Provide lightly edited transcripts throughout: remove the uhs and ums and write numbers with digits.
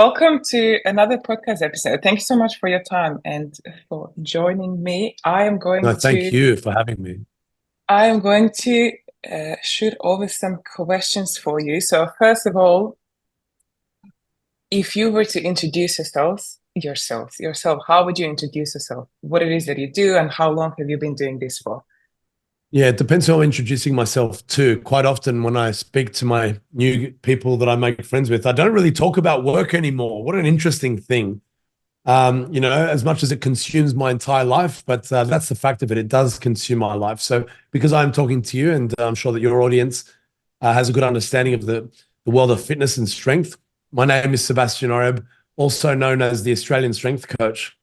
Welcome to another podcast episode. Thank you so much for your time and for joining me. No, thank you for having me. I am going to shoot over some questions for you. So first of all, if you were to introduce yourself, how would you introduce yourself? What it is that you do and how long have you been doing this for? Yeah, it depends who I'm introducing myself to. Quite often when I speak to my new people that I make friends with, I don't really talk about work anymore. What an interesting thing. As much as it consumes my entire life, but that's the fact of it. It does consume my life. So because I'm talking to you, and I'm sure that your audience has a good understanding of the world of fitness and strength, my name is Sebastian Oreb, also known as the Australian Strength Coach.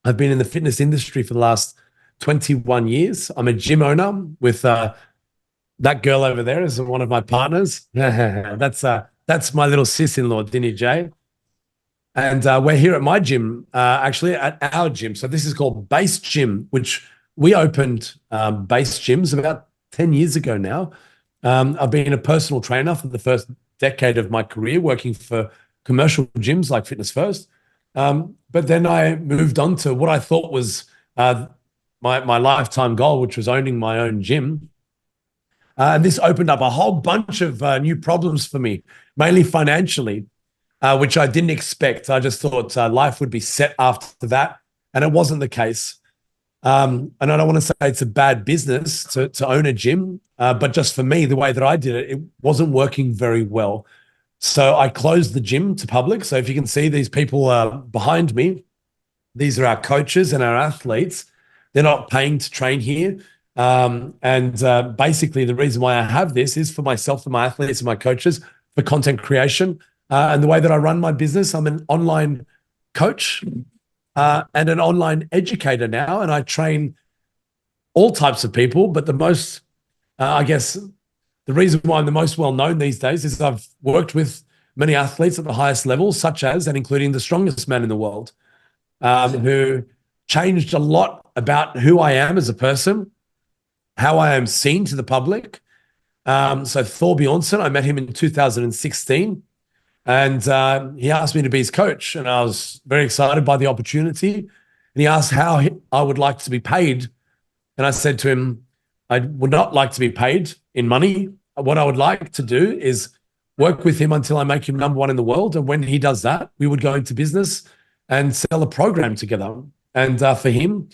I've been in the fitness industry for the last 21 years. I'm a gym owner with that girl over there is one of my partners. That's my little sis-in-law, Dinny J. And we're here at my gym, actually at our gym. So this is called Base Gym, which we opened Base Gyms about 10 years ago now. I've been a personal trainer for the first decade of my career, working for commercial gyms like Fitness First. But then I moved on to what I thought was my lifetime goal, which was owning my own gym. And this opened up a whole bunch of new problems for me, mainly financially, which I didn't expect. I just thought life would be set after that, and it wasn't the case. And I don't want to say it's a bad business to own a gym, but just for me, the way that I did it, it wasn't working very well. So I closed the gym to public. So if you can see these people behind me, these are our coaches and our athletes. They're not paying to train here. And basically the reason why I have this is for myself, for my athletes and my coaches, for content creation. And the way that I run my business, I'm an online coach and an online educator now. And I train all types of people, but I guess, the reason why I'm the most well-known these days is I've worked with many athletes at the highest levels, such as and including the strongest man in the world, who changed a lot about who I am as a person, how I am seen to the public. So Thor Bjornsson, I met him in 2016, and he asked me to be his coach, and I was very excited by the opportunity. And he asked how I would like to be paid, and I said to him, I would not like to be paid in money. What I would like to do is work with him until I make him number one in the world. And when he does that, we would go into business and sell a program together. And for him,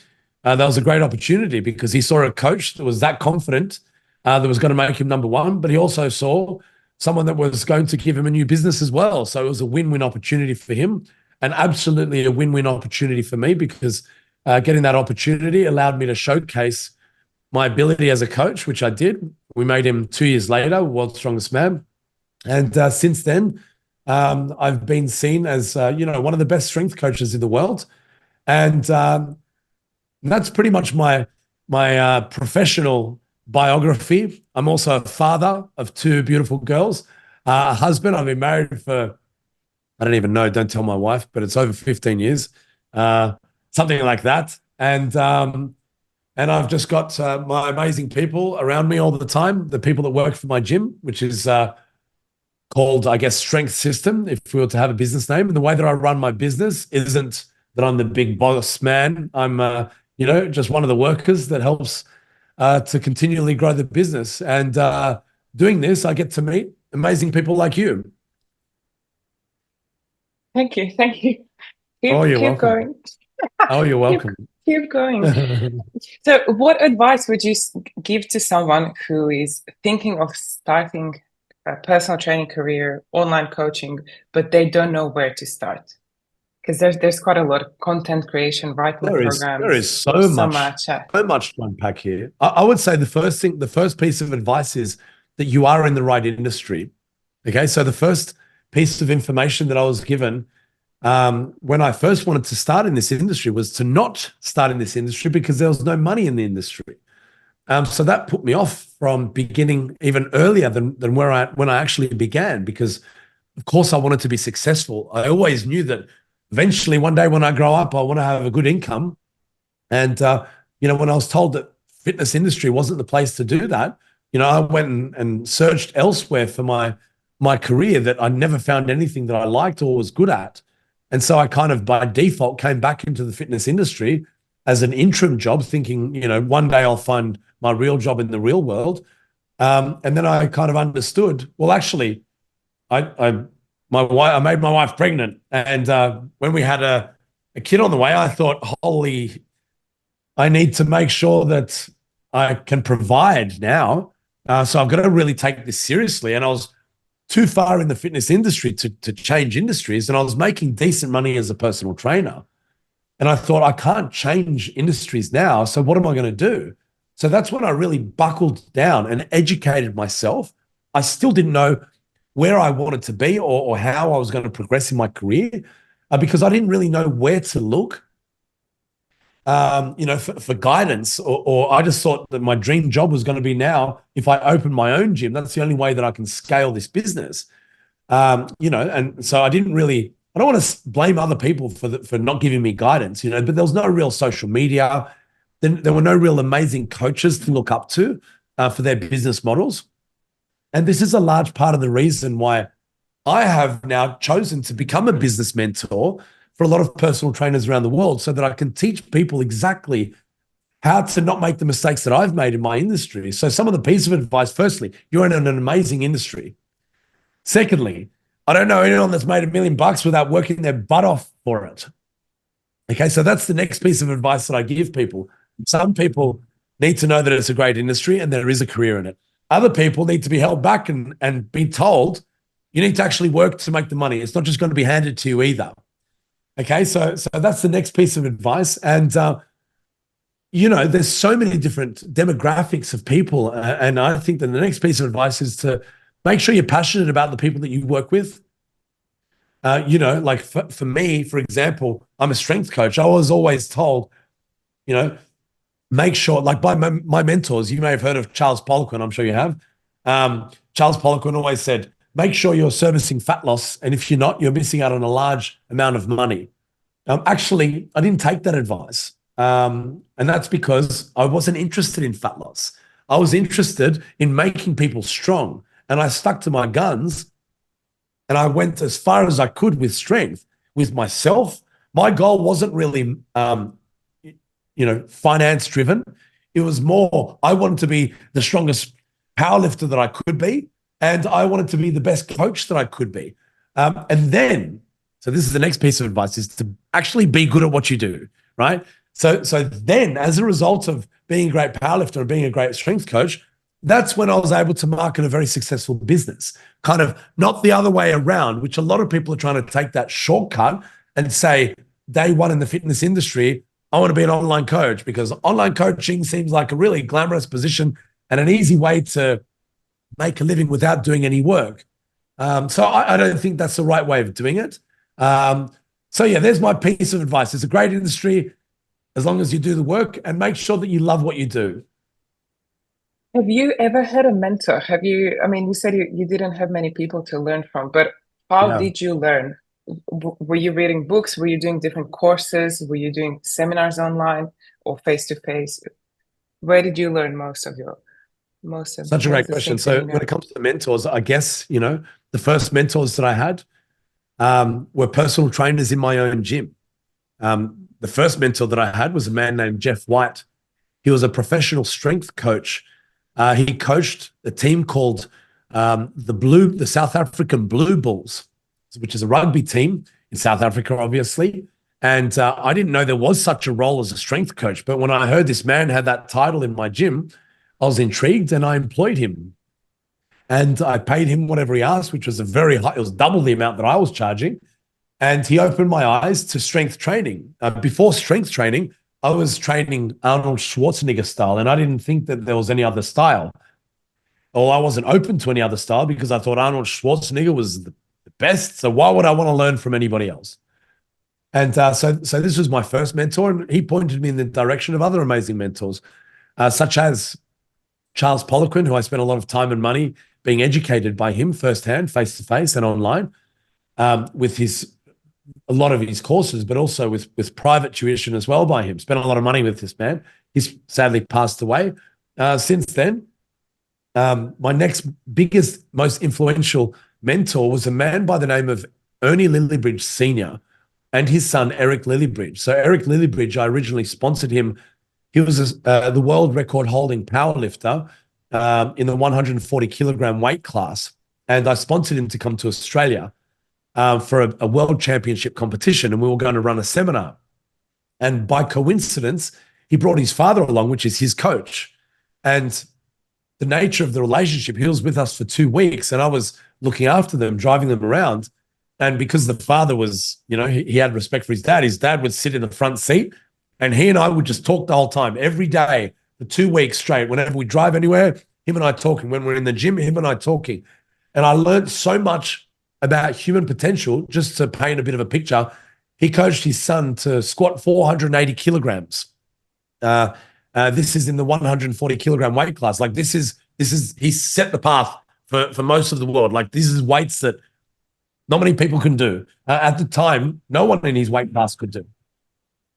that was a great opportunity because he saw a coach that was that confident that was going to make him number one, but he also saw someone that was going to give him a new business as well. So it was a win-win opportunity for him and absolutely a win-win opportunity for me because getting that opportunity allowed me to showcase my ability as a coach, which I did. We made him 2 years later, World's Strongest Man. And since then, I've been seen as, one of the best strength coaches in the world. And that's pretty much my professional biography. I'm also a father of two beautiful girls, a husband. I've been married for, I don't even know, don't tell my wife, but it's over 15 years, something like that. And I've just got my amazing people around me all the time, the people that work for my gym, which is called, I guess, Strength System, if we were to have a business name. And the way that I run my business isn't that I'm the big boss man. I'm, just one of the workers that helps to continually grow the business. And doing this, I get to meet amazing people like you. Thank you. Thank you. Oh, Keep you're keep welcome. going. Oh, you're Keep welcome. keep going. So, what advice would you give to someone who is thinking of starting a personal training career, online coaching, but they don't know where to start? Because there's quite a lot of content creation, writing There is programs. so There's so much, much. so much to unpack here. I would say the first piece of advice is that you are in the right industry. Okay, so the first piece of information that I was given when I first wanted to start in this industry was to not start in this industry because there was no money in the industry. So that put me off from beginning even earlier than when I actually began, because of course I wanted to be successful. I always knew that eventually one day when I grow up, I want to have a good income. And when I was told that fitness industry wasn't the place to do that, I went and searched elsewhere for my my career that I never found anything that I liked or was good at. And so I kind of by default came back into the fitness industry as an interim job, thinking, one day I'll find my real job in the real world. And then I kind of understood, well, actually, I made my wife pregnant. And when we had a kid on the way, I thought, holy, I need to make sure that I can provide now. So I've got to really take this seriously. And I was too far in the fitness industry to change industries. And I was making decent money as a personal trainer. And I thought, I can't change industries now. So what am I going to do? So that's when I really buckled down and educated myself. I still didn't know where I wanted to be or how I was going to progress in my career because I didn't really know where to look, for guidance, or I just thought that my dream job was going to be now, if I open my own gym, that's the only way that I can scale this business. And so I don't want to blame other people for not giving me guidance, but there was no real social media. There were no real amazing coaches to look up to for their business models. And this is a large part of the reason why I have now chosen to become a business mentor for a lot of personal trainers around the world so that I can teach people exactly how to not make the mistakes that I've made in my industry. So some of the piece of advice, firstly, you're in an amazing industry. Secondly, I don't know anyone that's made $1 million without working their butt off for it. Okay, so that's the next piece of advice that I give people. Some people need to know that it's a great industry and there is a career in it. Other people need to be held back and be told you need to actually work to make the money. It's not just going to be handed to you either. Okay, so that's the next piece of advice. And, there's so many different demographics of people. And I think that the next piece of advice is to make sure you're passionate about the people that you work with. Like for me, for example, I'm a strength coach. I was always told, make sure, like by my mentors, you may have heard of Charles Poliquin, I'm sure you have. Charles Poliquin always said, make sure you're servicing fat loss. And if you're not, you're missing out on a large amount of money. Actually, I didn't take that advice. And that's because I wasn't interested in fat loss. I was interested in making people strong. And I stuck to my guns and I went as far as I could with strength, with myself. My goal wasn't really, finance driven. It was more, I wanted to be the strongest powerlifter that I could be. And I wanted to be the best coach that I could be. And then, so this is the next piece of advice, is to actually be good at what you do, right? So then, as a result of being a great powerlifter and being a great strength coach, that's when I was able to market a very successful business, kind of not the other way around, which a lot of people are trying to take that shortcut and say, day one in the fitness industry, I want to be an online coach because online coaching seems like a really glamorous position and an easy way to make a living without doing any work. So I don't think that's the right way of doing it. So yeah, there's my piece of advice. It's a great industry as long as you do the work and make sure that you love what you do. Have you ever had a mentor? You said you didn't have many people to learn from, but how did you learn? Were you reading books? Were you doing different courses? Were you doing seminars online or face-to-face? Where did you learn most of Such a great question. So when it comes to mentors, I guess, the first mentors that I had were personal trainers in my own gym. The first mentor that I had was a man named Jeff White. He was a professional strength coach. He coached a team called the South African Blue Bulls, which is a rugby team in South Africa, obviously. And I didn't know there was such a role as a strength coach. But when I heard this man had that title in my gym, I was intrigued and I employed him. And I paid him whatever he asked, which was it was double the amount that I was charging. And he opened my eyes to strength training. Before strength training, I was training Arnold Schwarzenegger style, and I didn't think that there was any other style. Or I wasn't open to any other style because I thought Arnold Schwarzenegger was the best. So why would I want to learn from anybody else? And so this was my first mentor, and he pointed me in the direction of other amazing mentors, such as Charles Poliquin, who I spent a lot of time and money being educated by him firsthand, face-to-face and online, with a lot of his courses, but also with private tuition as well by him. Spent a lot of money with this man. He's sadly passed away. Since then, my next biggest, most influential mentor was a man by the name of Ernie Lillibridge Sr. and his son, Eric Lillibridge. So Eric Lillibridge, I originally sponsored him. He was the world record holding powerlifter in the 140 kilogram weight class. And I sponsored him to come to Australia for a world championship competition. And we were going to run a seminar. And by coincidence, he brought his father along, which is his coach. And the nature of the relationship, he was with us for 2 weeks and I was looking after them, driving them around. And because the father was, he had respect for his dad would sit in the front seat and he and I would just talk the whole time, every day, for 2 weeks straight. Whenever we drive anywhere, him and I talking. When we're in the gym, him and I talking. And I learned so much about human potential. Just to paint a bit of a picture, he coached his son to squat 480 kilograms. This is in the 140 kilogram weight class. Like this is he set the path for most of the world. Like this is weights that not many people can do. At the time, no one in his weight class could do.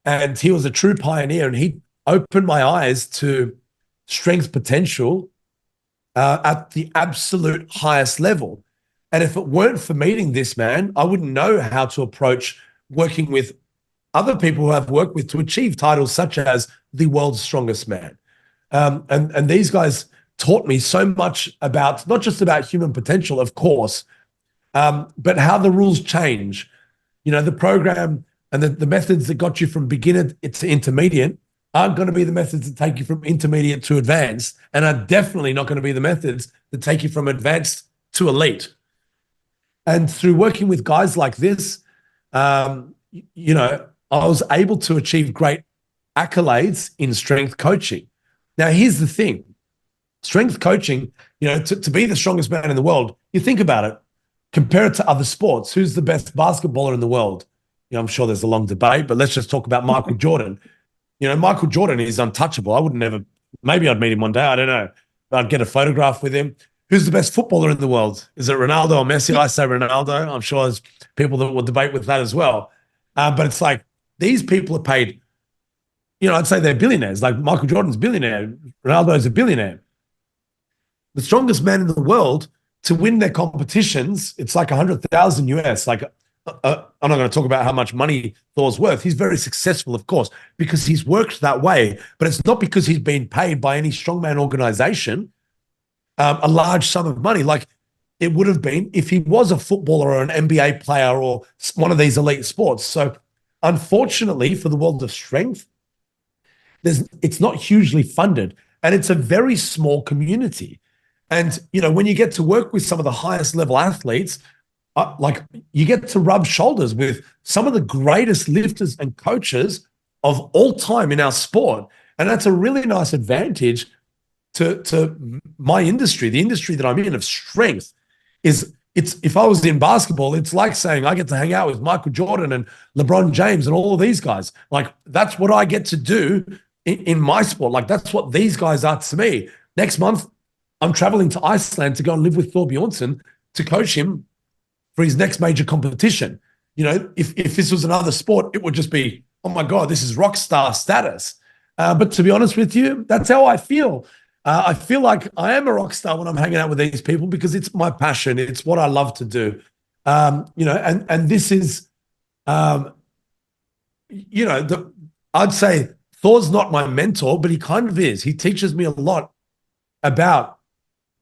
And he was a true pioneer, and he opened my eyes to strength potential at the absolute highest level. And if it weren't for meeting this man, I wouldn't know how to approach working with other people who I've worked with to achieve titles such as the world's strongest man. And these guys taught me so much about, not just about human potential, of course, but how the rules change. The program and the methods that got you from beginner to intermediate aren't going to be the methods that take you from intermediate to advanced, and are definitely not going to be the methods that take you from advanced to elite. And through working with guys like this, I was able to achieve great accolades in strength coaching. Now, here's the thing. Strength coaching, to be the strongest man in the world, you think about it, compare it to other sports. Who's the best basketballer in the world? I'm sure there's a long debate, but let's just talk about Michael Jordan. Michael Jordan is untouchable. I would never, maybe I'd meet him one day. I don't know. I'd get a photograph with him. Who's the best footballer in the world? Is it Ronaldo or Messi? I say Ronaldo. I'm sure there's people that will debate with that as well. But it's like these people are paid, I'd say they're billionaires. Like Michael Jordan's a billionaire. Ronaldo's a billionaire. The strongest man in the world, to win their competitions, it's like 100,000 US. Like, I'm not going to talk about how much money Thor's worth. He's very successful, of course, because he's worked that way. But it's not because he's been paid by any strongman organization a large sum of money. Like it would have been if he was a footballer or an NBA player or one of these elite sports. So unfortunately for the world of strength, it's not hugely funded, and it's a very small community. And, when you get to work with some of the highest level athletes, you get to rub shoulders with some of the greatest lifters and coaches of all time in our sport. And that's a really nice advantage to my industry, the industry that I'm in of strength. If I was in basketball, it's like saying I get to hang out with Michael Jordan and LeBron James and all of these guys. Like that's what I get to do in my sport. Like that's what these guys are to me. Next month, I'm traveling to Iceland to go and live with Thor Bjornsson to coach him for his next major competition. If this was another sport, it would just be, oh my God, this is rock star status. But to be honest with you, that's how I feel. I feel like I am a rock star when I'm hanging out with these people because it's my passion. It's what I love to do. And this is, I'd say Thor's not my mentor, but he kind of is. He teaches me a lot about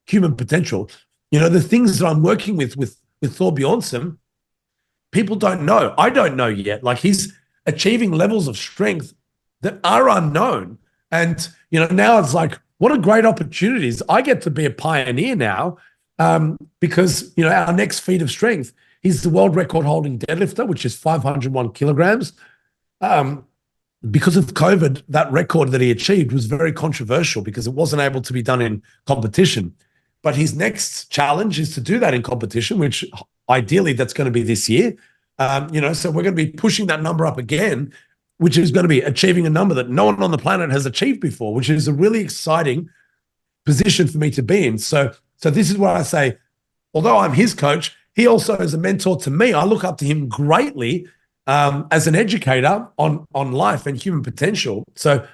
human potential. The things that I'm working with Thor Bjornsson, people don't know. I don't know yet. Like he's achieving levels of strength that are unknown. And, now it's like, what a great opportunities. I get to be a pioneer now because, our next feat of strength, he's the world record holding deadlifter, which is 501 kilograms. Because of COVID, that record that he achieved was very controversial because it wasn't able to be done in competition. But his next challenge is to do that in competition, which ideally that's going to be this year. So we're going to be pushing that number up again, which is going to be achieving a number that no one on the planet has achieved before, which is a really exciting position for me to be in. So this is where I say, although I'm his coach, he also is a mentor to me. I look up to him greatly as an educator on life and human potential. So,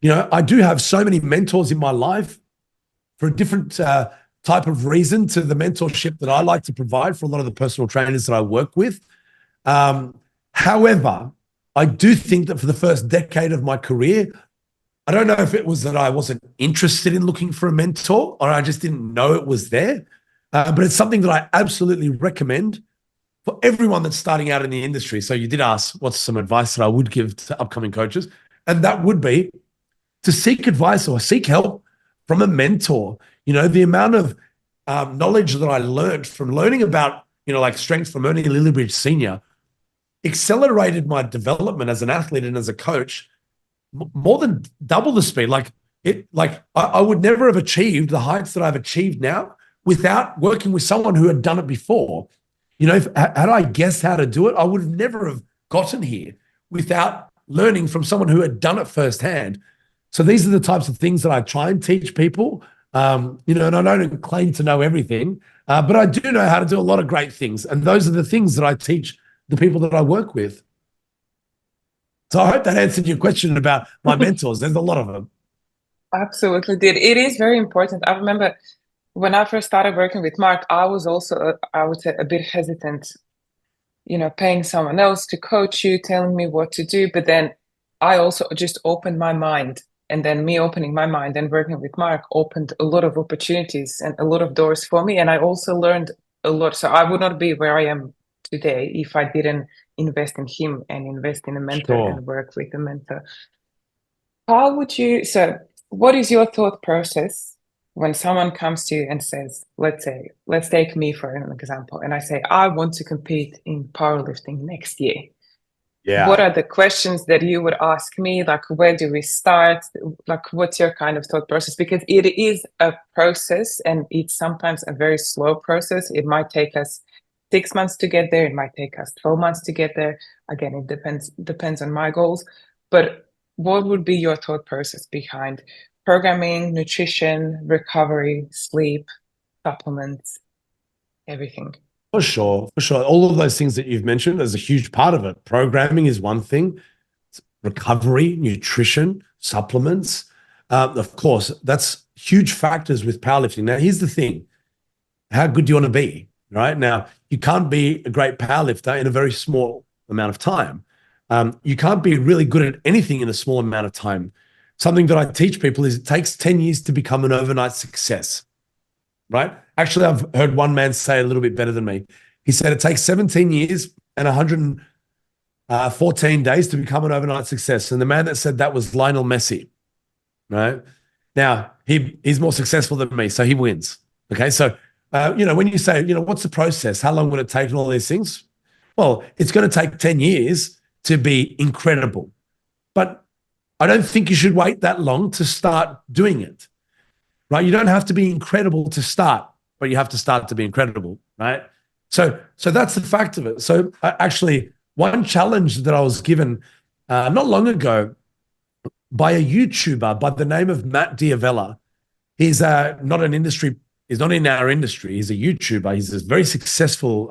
I do have so many mentors in my life for different type of reason to the mentorship that I like to provide for a lot of the personal trainers that I work with. However, I do think that for the first decade of my career, I don't know if it was that I wasn't interested in looking for a mentor or I just didn't know it was there. But it's something that I absolutely recommend for everyone that's starting out in the industry. So you did ask what's some advice that I would give to upcoming coaches. And that would be to seek advice or seek help from a mentor. You know, the amount of knowledge that I learned from learning about, you know, like strength from Ernie Lillibridge Sr. accelerated my development as an athlete and as a coach more than double the speed. I would never have achieved the heights that I've achieved now without working with someone who had done it before. You know, had I guessed how to do it, I would have never have gotten here without learning from someone who had done it firsthand. So these are the types of things that I try and teach people. You know, and I don't claim to know everything, but I do know how to do a lot of great things. And those are the things that I teach the people that I work with. So I hope that answered your question about my mentors. There's a lot of them. Absolutely did. It is very important. I remember when I first started working with Mark, I was also, I would say, a bit hesitant, you know, paying someone else to coach you, telling me what to do. But then I also just opened my mind. And then me opening my mind and working with Mark opened a lot of opportunities and a lot of doors for me. And I also learned a lot. So I would not be where I am today if I didn't invest in him and invest in a mentor and work with a mentor. How would you, so what is your thought process when someone comes to you and says, let's take me for an example, and I say, I want to compete in powerlifting next year. Yeah. What are the questions that you would ask me? Like, where do we start? Like, what's your kind of thought process? Because it is a process and it's sometimes a very slow process. It might take us 6 months to get there. It might take us 12 months to get there. Again, it depends on my goals. But what would be your thought process behind programming, nutrition, recovery, sleep, supplements, everything? For sure. All of those things that you've mentioned is a huge part of it. Programming is one thing. Recovery, nutrition, supplements. Of course, that's huge factors with powerlifting. Now, here's the thing. How good do you want to be, right? Now, you can't be a great powerlifter in a very small amount of time. You can't be really good at anything in a small amount of time. Something that I teach people is it takes 10 years to become an overnight success, right? Actually, I've heard one man say a little bit better than me. He said it takes 17 years and 114 days to become an overnight success. And the man that said that was Lionel Messi, right? Now, he's more successful than me, so he wins. Okay, so, you know, when you say, you know, what's the process? How long would it take and all these things? Well, it's going to take 10 years to be incredible. But I don't think you should wait that long to start doing it, right? You don't have to be incredible to start, but you have to start to be incredible, right? So that's the fact of it. So actually, one challenge that I was given not long ago by a YouTuber by the name of Matt Diavella. He's not an industry, he's not in our industry. He's a YouTuber. He's a very successful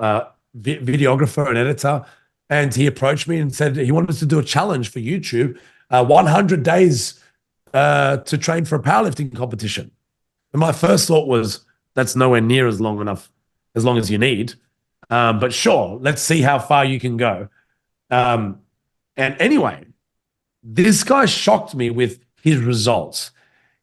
videographer and editor. And he approached me and said he wanted to do a challenge for YouTube, 100 days to train for a powerlifting competition. And my first thought was, that's nowhere near as long as you need. But sure, let's see how far you can go. And anyway, this guy shocked me with his results.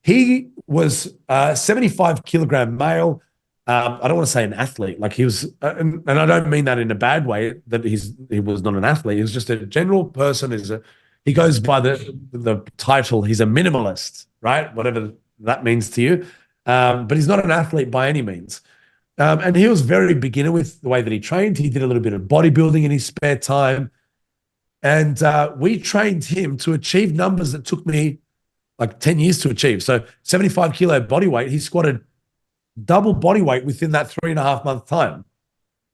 He was a 75 kilogram male. I don't want to say an athlete, like he was, and I don't mean that in a bad way, that he was not an athlete. He was just a general person. He goes by the title, he's a minimalist, right? Whatever that means to you. But he's not an athlete by any means. And he was very beginner with the way that he trained. He did a little bit of bodybuilding in his spare time. And we trained him to achieve numbers that took me like 10 years to achieve. So 75 kilo body weight, he squatted double body weight within that 3.5 month time.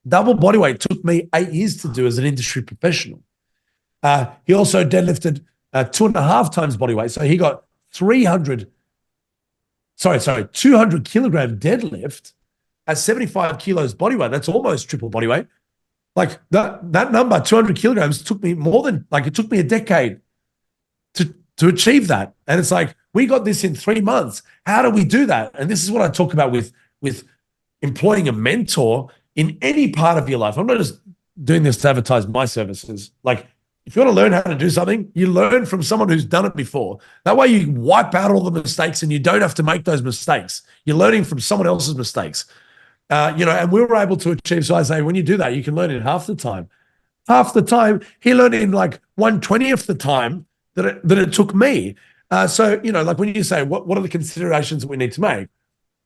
Double body weight took me 8 years to do as an industry professional. He also deadlifted 2.5 times body weight. So he got 200 kilogram deadlift at 75 kilos body weight. That's almost triple body weight. Like that number, 200 kilograms, took me it took me a decade to achieve that. And it's like, we got this in 3 months. How do we do that? And this is what I talk about with with employing a mentor in any part of your life. I'm not just doing this to advertise my services. Like, if you want to learn how to do something, you learn from someone who's done it before. That way you wipe out all the mistakes and you don't have to make those mistakes. You're learning from someone else's mistakes. And we were able to achieve. So I say, when you do that, you can learn in half the time. Half the time, he learned in like 1/20th the time that it took me. Like when you say, what are the considerations that we need to make?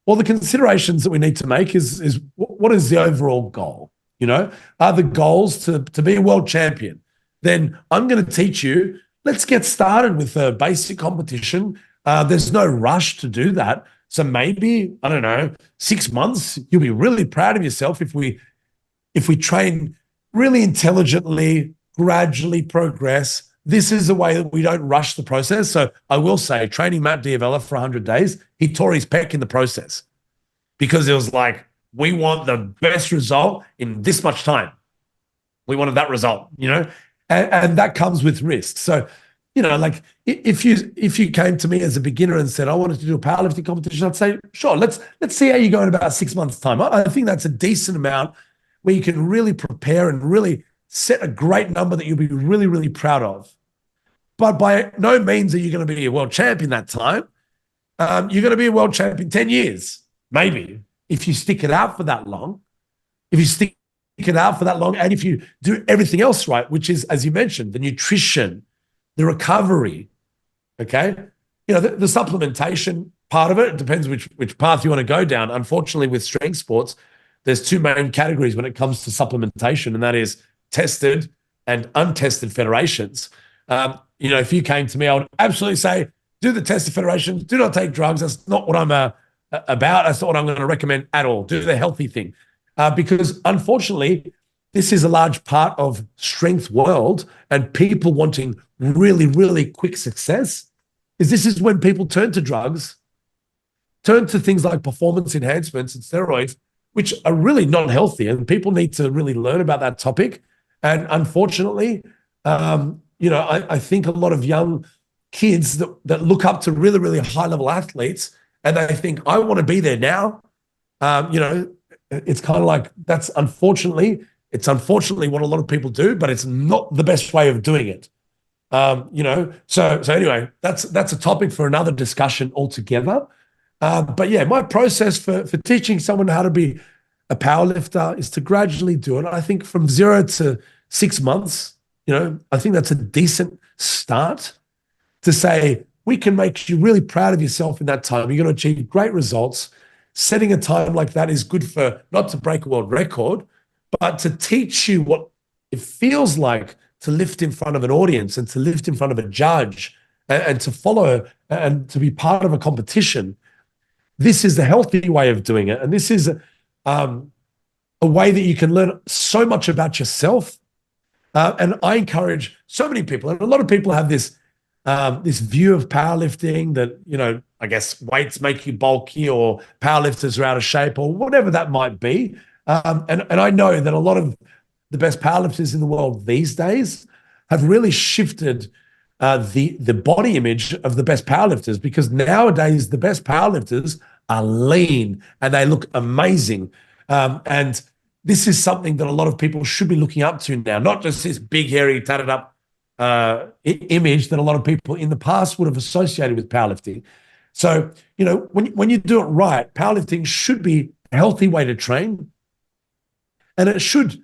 Well, the considerations that we need to make is what is the overall goal? Are the goals to be a world champion? Then I'm going to teach you, let's get started with a basic competition. There's no rush to do that. So maybe, I don't know, 6 months, you'll be really proud of yourself if we train really intelligently, gradually progress. This is the way that we don't rush the process. So I will say, training Matt Diavella for 100 days, he tore his pec in the process because it was like, we want the best result in this much time. We wanted that result, and that comes with risk. So, like if you came to me as a beginner and said, I wanted to do a powerlifting competition, I'd say, sure, let's see how you go in about 6 months' time. I think that's a decent amount where you can really prepare and really set a great number that you'll be really, really proud of. But by no means are you going to be a world champion that time. You're going to be a world champion 10 years, maybe, if you stick it out for that long. If you stick it out for that long, and if you do everything else right, which is, as you mentioned, the nutrition, the recovery, okay? The supplementation part of it depends which path you want to go down. Unfortunately, with strength sports, there's two main categories when it comes to supplementation, and that is tested and untested federations. If you came to me, I would absolutely say, do the tested federations, do not take drugs. That's not what I'm about. That's not what I'm going to recommend at all. Do the healthy thing. Because unfortunately, this is a large part of strength world, and people wanting really, really quick success this is when people turn to drugs, turn to things like performance enhancements and steroids, which are really not healthy, and people need to really learn about that topic. And unfortunately, I think a lot of young kids that look up to really, really high-level athletes, and they think, I want to be there now. It's kind of like it's unfortunately what a lot of people do, but it's not the best way of doing it. So anyway, that's a topic for another discussion altogether. But yeah, my process for teaching someone how to be a powerlifter is to gradually do it. I think from 0 to 6 months, I think that's a decent start to say, we can make you really proud of yourself in that time. You're going to achieve great results. Setting a time like that is good for not to break a world record, but to teach you what it feels like to lift in front of an audience and to lift in front of a judge and to follow and to be part of a competition. This is the healthy way of doing it. And this is a way that you can learn so much about yourself. And I encourage so many people, and a lot of people have this view of powerlifting that, I guess weights make you bulky, or powerlifters are out of shape, or whatever that might be. And I know that a lot of the best powerlifters in the world these days have really shifted the body image of the best powerlifters, because nowadays the best powerlifters are lean and they look amazing. And this is something that a lot of people should be looking up to now, not just this big, hairy, tatted up image that a lot of people in the past would have associated with powerlifting. So, when you do it right, powerlifting should be a healthy way to train, and it should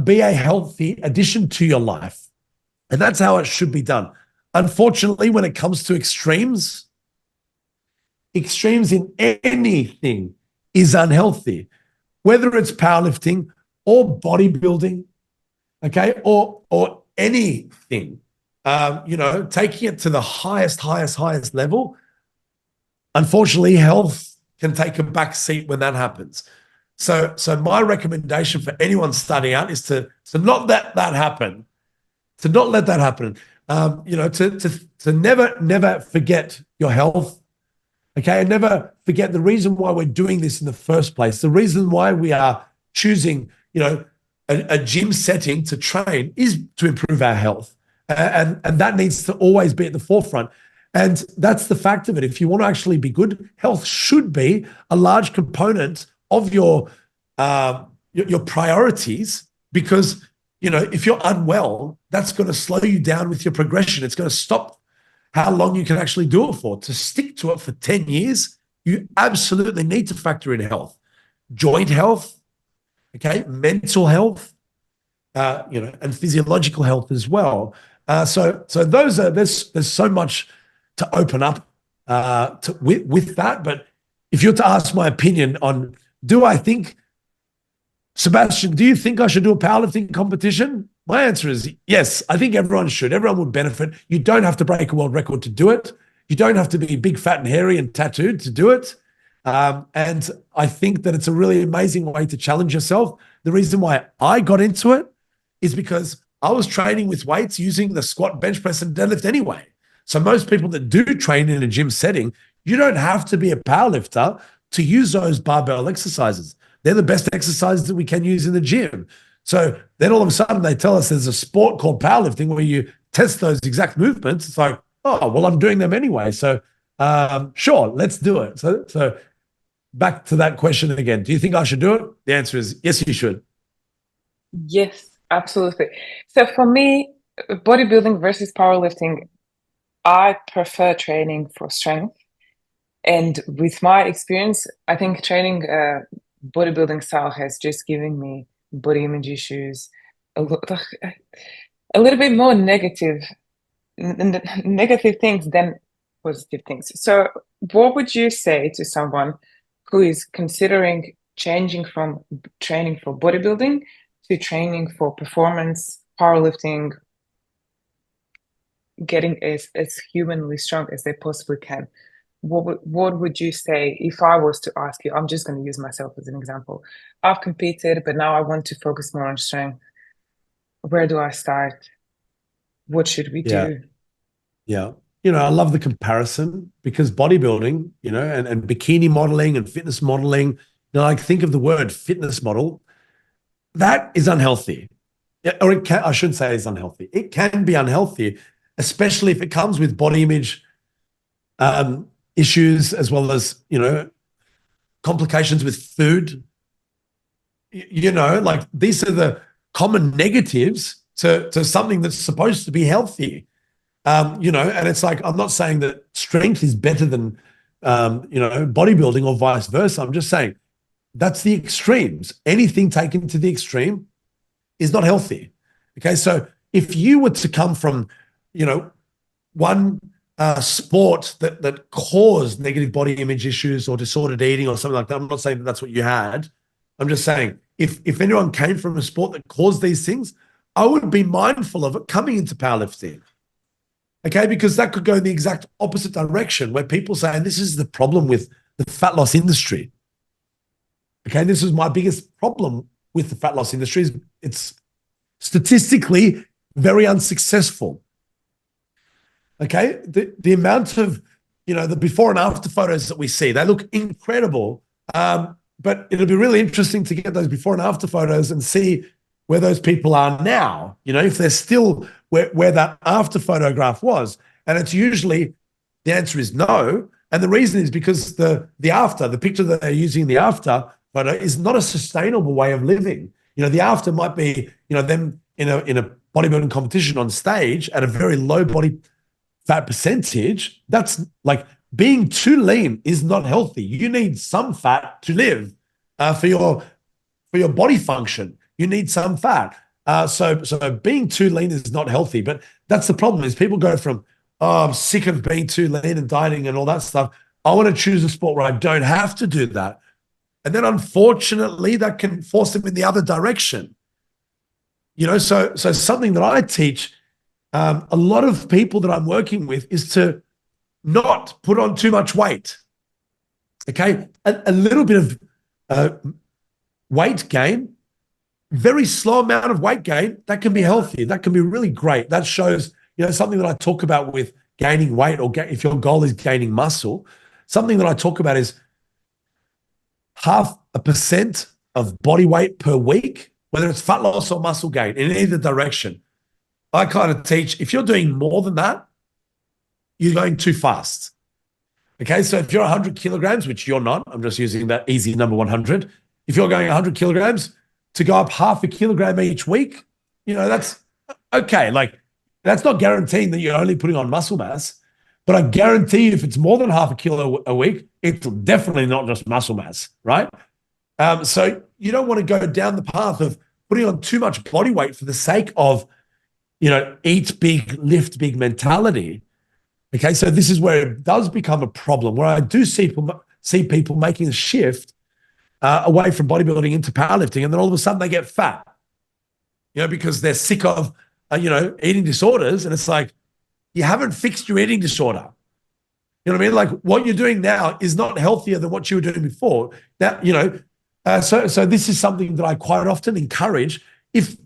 be a healthy addition to your life. And that's how it should be done. Unfortunately, when it comes to extremes in anything is unhealthy, whether it's powerlifting or bodybuilding, okay, or anything, taking it to the highest level. Unfortunately, health can take a back seat when that happens. So my recommendation for anyone starting out is to not let that happen. To not let that happen. To never forget your health. Okay, and never forget the reason why we're doing this in the first place. The reason why we are choosing, a gym setting to train is to improve our health, and that needs to always be at the forefront. And that's the fact of it. If you want to actually be good, health should be a large component of your priorities, because, you know, if you're unwell, that's going to slow you down with your progression. It's going to stop how long you can actually do it for. To stick to it for 10 years, you absolutely need to factor in health, joint health, okay, mental health, you know, and physiological health as well. So those are, there's so much to open up with that. But if you're to ask my opinion on, do I think, Sebastian, do you think I should do a powerlifting competition? My answer is yes. I think everyone should. Everyone would benefit. You don't have to break a world record to do it. You don't have to be big, fat, and hairy and tattooed to do it. And I think that it's a really amazing way to challenge yourself. The reason why I got into it is because I was training with weights using the squat, bench press, and deadlift anyway. So most people that do train in a gym setting, you don't have to be a powerlifter to use those barbell exercises. They're the best exercises that we can use in the gym. So then all of a sudden they tell us there's a sport called powerlifting where you test those exact movements. It's like, oh, well, I'm doing them anyway. So sure, let's do it. So back to that question again. Do you think I should do it? The answer is yes, you should. Yes, absolutely. So for me, bodybuilding versus powerlifting, I prefer training for strength. And with my experience, I think training bodybuilding style has just given me body image issues, a little bit more negative things than positive things. So, what would you say to someone who is considering changing from training for bodybuilding to training for performance, powerlifting, getting as humanly strong as they possibly can? What would you say if I was to ask you? I'm just going to use myself as an example. I've competed, but now I want to focus more on strength. Where do I start? What should we Yeah. do? Yeah. You know, I love the comparison because bodybuilding, you know, and bikini modeling and fitness modeling, you know, like think of the word fitness model, that is unhealthy. Or it can, I shouldn't say it's unhealthy. It can be unhealthy, especially if it comes with body image issues, as well as, you know, complications with food. You know, like these are the common negatives to something that's supposed to be healthy. You know, and it's like, I'm not saying that strength is better than, you know, bodybuilding or vice versa. I'm just saying that's the extremes. Anything taken to the extreme is not healthy. Okay. So if you were to come from, you know, one sport that caused negative body image issues or disordered eating or something like that, I'm not saying that that's what you had. I'm just saying if anyone came from a sport that caused these things, I would be mindful of it coming into powerlifting. Okay, because that could go in the exact opposite direction where people say, and this is the problem with the fat loss industry. Okay, this is my biggest problem with the fat loss industry is it's statistically very unsuccessful. Okay, the amount of, you know, the before and after photos that we see, they look incredible. But it'll be really interesting to get those before and after photos and see where those people are now, you know, if they're still where that after photograph was. And it's usually, the answer is no. And the reason is because the after, the picture that they're using, the after photo, is not a sustainable way of living. You know, the after might be, you know, them in a bodybuilding competition on stage at a very low body fat percentage. That's like, being too lean is not healthy. You need some fat to live for your body function. You need some fat. So being too lean is not healthy. But that's the problem is people go from, oh, I'm sick of being too lean and dieting and all that stuff. I want to choose a sport where I don't have to do that. And then unfortunately, that can force them in the other direction. You know, so something that I teach a lot of people that I'm working with is to not put on too much weight. Okay, a little bit of weight gain, very slow amount of weight gain, that can be healthy. That can be really great. That shows, you know, something that I talk about with gaining weight or if your goal is gaining muscle, something that I talk about is 0.5% of body weight per week, whether it's fat loss or muscle gain in either direction. I kind of teach, if you're doing more than that, you're going too fast. Okay, so if you're 100 kilograms, which you're not, I'm just using that easy number 100. If you're going 100 kilograms, to go up half a kilogram each week, that's okay. Like, that's not guaranteeing that you're only putting on muscle mass, but I guarantee you if it's more than half a kilo a week, it's definitely not just muscle mass, right? So you don't want to go down the path of putting on too much body weight for the sake of, eat big, lift big mentality. Okay, so this is where it does become a problem, where I do see people making a shift away from bodybuilding into powerlifting, and then all of a sudden they get fat, because they're sick of, eating disorders. And it's like, you haven't fixed your eating disorder. You know what I mean? Like, what you're doing now is not healthier than what you were doing before. So this is something that I quite often encourage,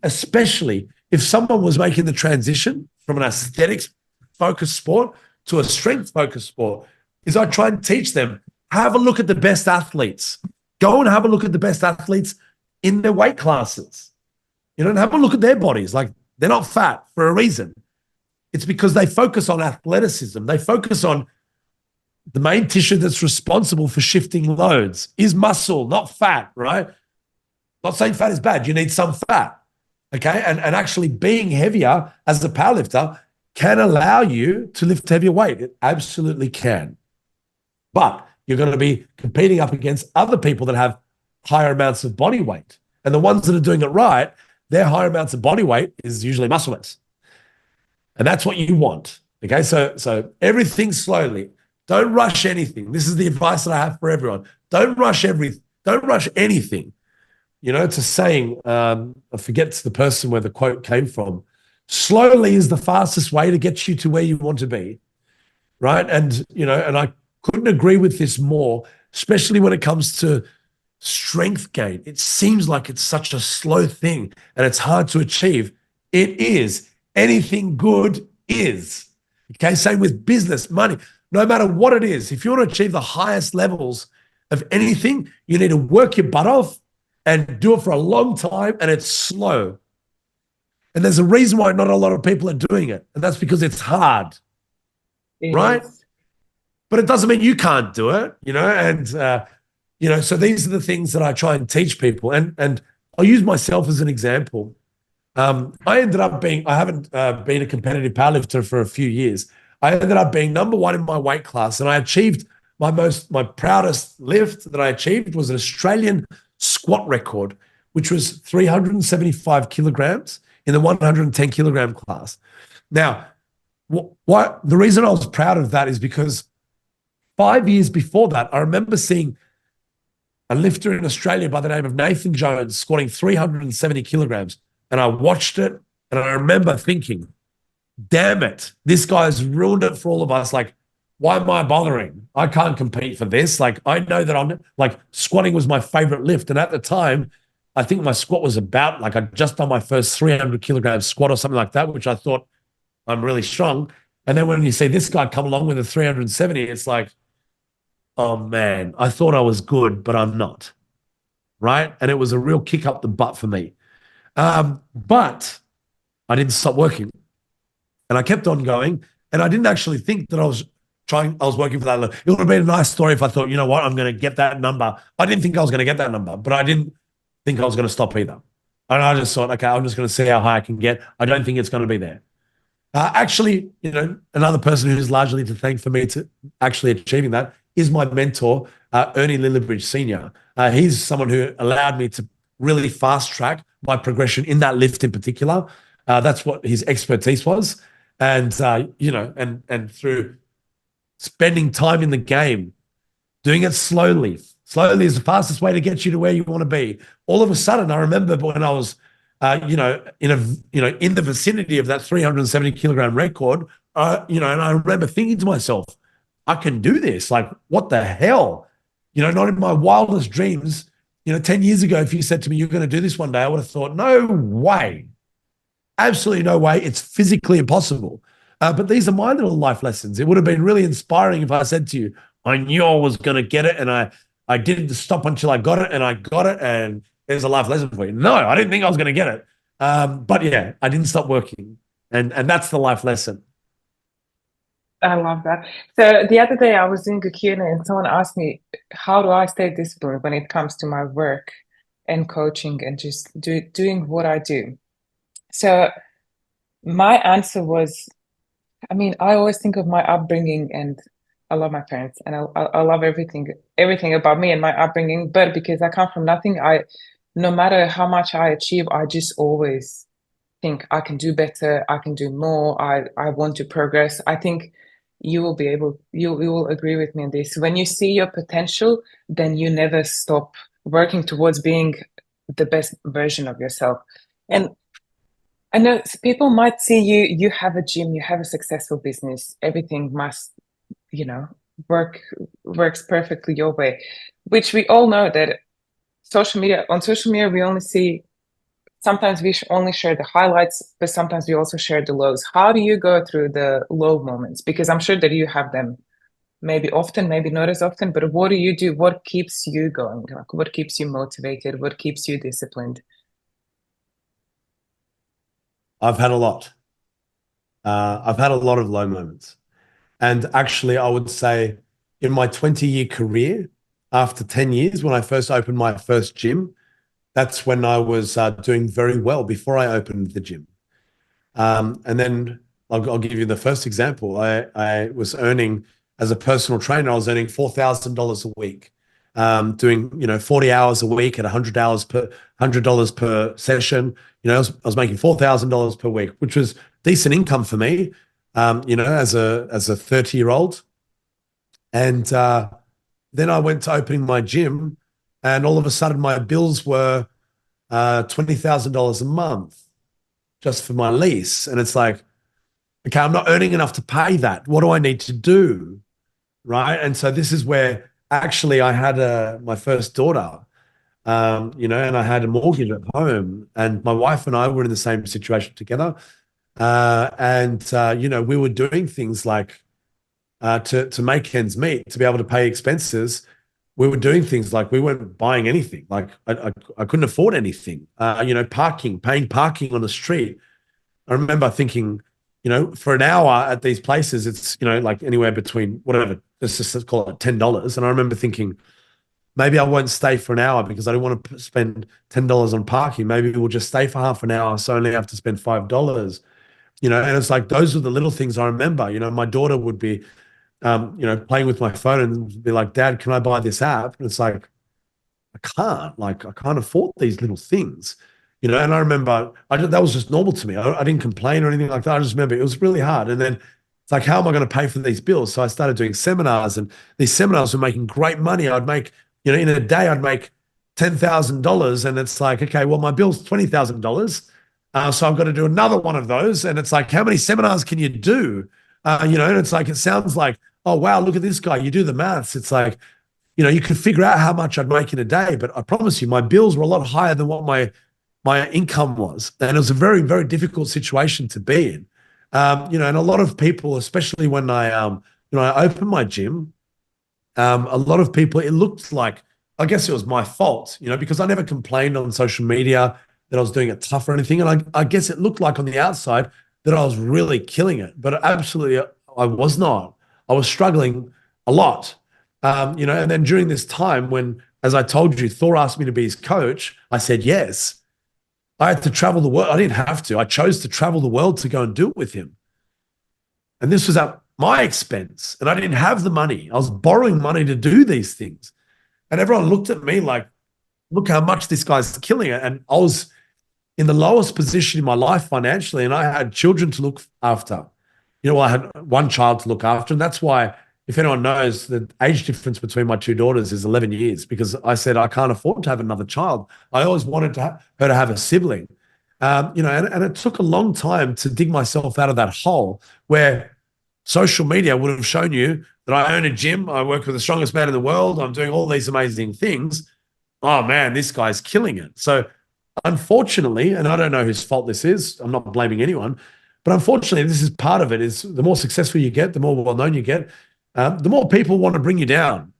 especially if someone was making the transition from an aesthetics-focused sport to a strength-focused sport, is I try and teach them, have a look at the best athletes. Go and have a look at the best athletes in their weight classes. And have a look at their bodies. Like, they're not fat for a reason. It's because they focus on athleticism. They focus on the main tissue that's responsible for shifting loads is muscle, not fat, right? Not saying fat is bad. You need some fat, okay? And actually being heavier as a powerlifter can allow you to lift heavier weight. It absolutely can. But you're going to be competing up against other people that have higher amounts of body weight. And the ones that are doing it right, their higher amounts of body weight is usually muscle mass. And that's what you want. Okay, so everything slowly. Don't rush anything. This is the advice that I have for everyone. Don't rush anything. It's a saying, I forget the person where the quote came from. Slowly is the fastest way to get you to where you want to be. Right? And I couldn't agree with this more, especially when it comes to strength gain. It seems like it's such a slow thing and it's hard to achieve. It is. Anything good is. Okay, same with business, money. No matter what it is, if you want to achieve the highest levels of anything, you need to work your butt off and do it for a long time, and it's slow. And there's a reason why not a lot of people are doing it, and that's because it's hard, right? But it doesn't mean you can't do it, so these are the things that I try and teach people. And I'll use myself as an example. I haven't been a competitive powerlifter for a few years. I ended up being number one in my weight class, and I achieved my proudest lift that I achieved was an Australian squat record, which was 375 kilograms in the 110 kilogram class. Now, the reason I was proud of that is because 5 years before that, I remember seeing a lifter in Australia by the name of Nathan Jones squatting 370 kilograms. And I watched it, and I remember thinking, damn it, this guy's ruined it for all of us. Like, why am I bothering? I can't compete for this. Like, I know that squatting was my favorite lift. And at the time, I think my squat was about, I'd just done my first 300 kilogram squat or something like that, which I thought I'm really strong. And then when you see this guy come along with a 370, it's like, oh man, I thought I was good, but I'm not. Right? And it was a real kick up the butt for me. But I didn't stop working, and I kept on going, and I didn't actually think that I was working for that. It would have been a nice story if I thought, you know what, I'm going to get that number. I didn't think I was going to get that number, but I didn't think I was going to stop either. And I just thought, okay, I'm just going to see how high I can get. I don't think it's going to be there. Actually, another person who's largely to thank for me to actually achieving that is my mentor, Ernie Lillibridge Sr. He's someone who allowed me to really fast track my progression in that lift in particular. That's what his expertise was. And, and through spending time in the game, doing it slowly is the fastest way to get you to where you want to be. All of a sudden, I remember when I was, in the vicinity of that 370 kilogram record, and I remember thinking to myself, I can do this. Like, what the hell? Not in my wildest dreams. 10 years ago, if you said to me, you're going to do this one day, I would have thought, no way. Absolutely no way. It's physically impossible. But these are my little life lessons. It would have been really inspiring if I said to you, I knew I was going to get it, and I didn't stop until I got it, and I got it, and there's a life lesson for you. No, I didn't think I was going to get it. But yeah, I didn't stop working. And that's the life lesson. I love that. So the other day I was doing a Q&A and someone asked me, how do I stay disciplined when it comes to my work and coaching and just doing what I do? So my answer was, I mean, I always think of my upbringing and I love my parents and I love everything about me and my upbringing. But because I come from nothing, no matter how much I achieve, I just always think I can do better, I can do more, I want to progress. I think you will agree with me on this. When you see your potential, then you never stop working towards being the best version of yourself. And I know people might see you have a gym, you have a successful business, everything must, you know, work works perfectly your way, which we all know that on social media we only see sometimes we only share the highlights, but sometimes we also share the lows. How do you go through the low moments? Because I'm sure that you have them maybe often, maybe not as often, but what do you do? What keeps you going? Like, what keeps you motivated? What keeps you disciplined? I've had a lot. I've had a lot of low moments. And actually, I would say in my 20-year career, after 10 years, when I first opened my first gym, that's when I was doing very well before I opened the gym. And then I'll give you the first example. I was earning, as a personal trainer, I was earning $4,000 a week, doing 40 hours a week at $100 per session. I was making $4,000 per week, which was decent income for me. As a 30-year-old, and then I went to opening my gym, and all of a sudden my bills were $20,000 a month just for my lease. And it's like, okay, I'm not earning enough to pay that. What do I need to do? Right. And so this is where actually I had my first daughter, and I had a mortgage at home, and my wife and I were in the same situation together. We were doing things like to make ends meet, to be able to pay expenses. We were doing things like we weren't buying anything. Like I couldn't afford anything. Paying parking on the street. I remember thinking, for an hour at these places, it's, like anywhere between whatever, let's just call it $10. And I remember thinking, maybe I won't stay for an hour because I don't want to spend $10 on parking. Maybe we'll just stay for half an hour, so I only have to spend $5. And it's like those are the little things I remember. My daughter would be, playing with my phone and be like, Dad, can I buy this app? And it's like, I can't afford these little things, And I remember that was just normal to me. I didn't complain or anything like that. I just remember it was really hard. And then it's like, how am I going to pay for these bills? So I started doing seminars, and these seminars were making great money. I'd make, in a day, I'd make $10,000, and it's like, okay, well, my bill's $20,000. So I've got to do another one of those. And it's like, how many seminars can you do? And it's like, it sounds like, oh, wow, look at this guy. You do the maths. It's like, you could figure out how much I'd make in a day, but I promise you, my bills were a lot higher than what my income was. And it was a very, very difficult situation to be in. And a lot of people, especially when I opened my gym, a lot of people, it looked like, I guess it was my fault, because I never complained on social media that I was doing it tough or anything. And I guess it looked like on the outside that I was really killing it, but absolutely I was not. I was struggling a lot. And then during this time when, as I told you, Thor asked me to be his coach, I said yes. I had to travel the world. I didn't have to. I chose to travel the world to go and do it with him. And this was at my expense, and I didn't have the money. I was borrowing money to do these things. And everyone looked at me like, look how much this guy's killing it. And I was in the lowest position in my life financially, and I had children to look after. I had one child to look after, and that's why, if anyone knows, the age difference between my two daughters is 11 years, because I said I can't afford to have another child. I always wanted her to have a sibling. And it took a long time to dig myself out of that hole where social media would have shown you that I own a gym, I work with the strongest man in the world, I'm doing all these amazing things. Oh man, this guy's killing it. So unfortunately, and I don't know whose fault this is, I'm not blaming anyone, but unfortunately, this is part of it, is the more successful you get, the more well-known you get, the more people want to bring you down.